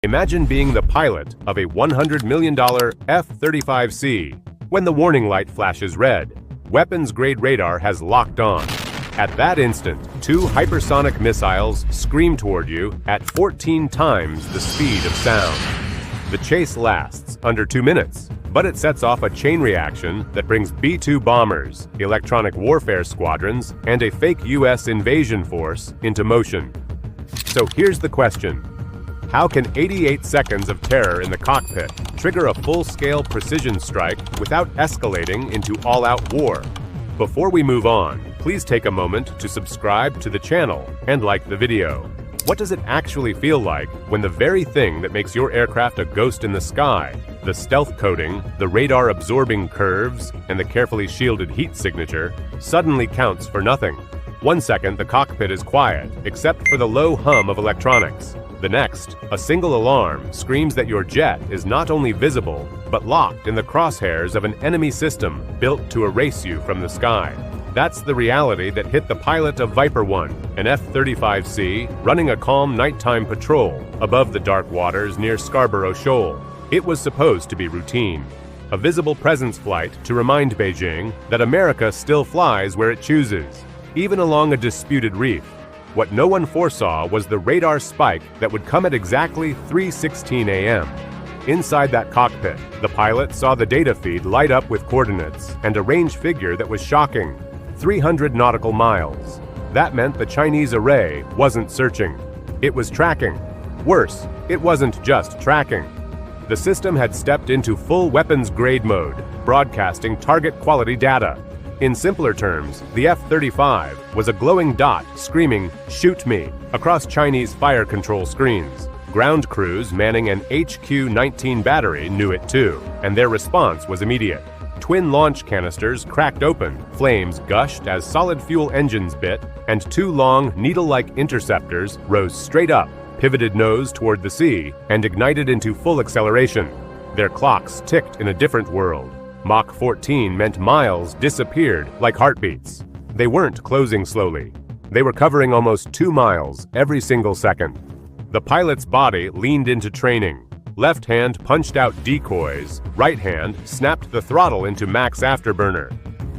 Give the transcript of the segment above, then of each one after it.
Imagine being the pilot of a $100 million F-35C. When the warning light flashes red, weapons-grade radar has locked on. At that instant, two hypersonic missiles scream toward you at 14 times the speed of sound. The chase lasts under 2 minutes, but it sets off a chain reaction that brings B-2 bombers, electronic warfare squadrons, and a fake U.S. invasion force into motion. So here's the question. How can 88 seconds of terror in the cockpit trigger a full-scale precision strike without escalating into all-out war? Before we move on, please take a moment to subscribe to the channel and like the video. What does it actually feel like when the very thing that makes your aircraft a ghost in the sky, the stealth coating, the radar-absorbing curves, and the carefully shielded heat signature, suddenly counts for nothing? 1 second, the cockpit is quiet, except for the low hum of electronics. The next, a single alarm screams that your jet is not only visible, but locked in the crosshairs of an enemy system built to erase you from the sky. That's the reality that hit the pilot of Viper 1, an F-35C, running a calm nighttime patrol above the dark waters near Scarborough Shoal. It was supposed to be routine, a visible presence flight to remind Beijing that America still flies where it chooses, even along a disputed reef. What no one foresaw was the radar spike that would come at exactly 3:16 a.m. Inside that cockpit, the pilot saw the data feed light up with coordinates and a range figure that was shocking: 300 nautical miles. That meant the Chinese array wasn't searching. It was tracking. Worse, it wasn't just tracking. The system had stepped into full weapons-grade mode, broadcasting target-quality data. In simpler terms, the F-35 was a glowing dot screaming, "Shoot me," across Chinese fire control screens. Ground crews manning an HQ-19 battery knew it too, and their response was immediate. Twin launch canisters cracked open, flames gushed as solid fuel engines bit, and two long, needle-like interceptors rose straight up, pivoted nose toward the sea, and ignited into full acceleration. Their clocks ticked in a different world. Mach 14 meant miles disappeared like heartbeats. They weren't closing slowly. They were covering almost 2 miles every single second. The pilot's body leaned into training. Left hand punched out decoys, right hand snapped the throttle into max afterburner.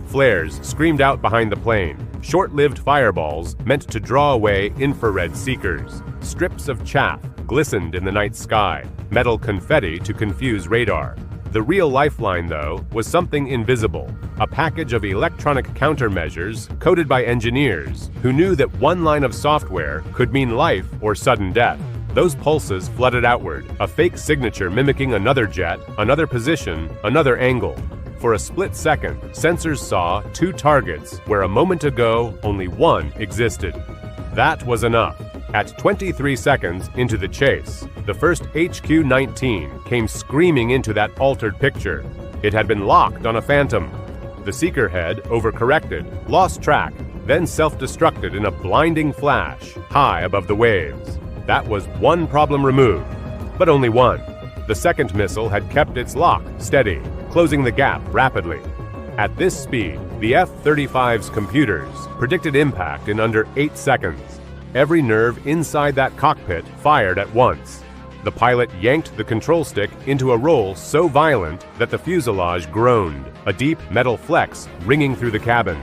Flares screamed out behind the plane. Short-lived fireballs meant to draw away infrared seekers. Strips of chaff glistened in the night sky, metal confetti to confuse radar. The real lifeline, though, was something invisible, a package of electronic countermeasures coded by engineers who knew that one line of software could mean life or sudden death. Those pulses flooded outward, a fake signature mimicking another jet, another position, another angle. For a split second, sensors saw 2 targets where a moment ago only one existed. That was enough. At 23 seconds into the chase, the first HQ-19 came screaming into that altered picture. It had been locked on a Phantom. The seeker head overcorrected, lost track, then self-destructed in a blinding flash, high above the waves. That was one problem removed, but only one. The second missile had kept its lock steady, closing the gap rapidly. At this speed, the F-35's computers predicted impact in under 8 seconds. Every nerve inside that cockpit fired at once. The pilot yanked the control stick into a roll so violent that the fuselage groaned, a deep metal flex ringing through the cabin.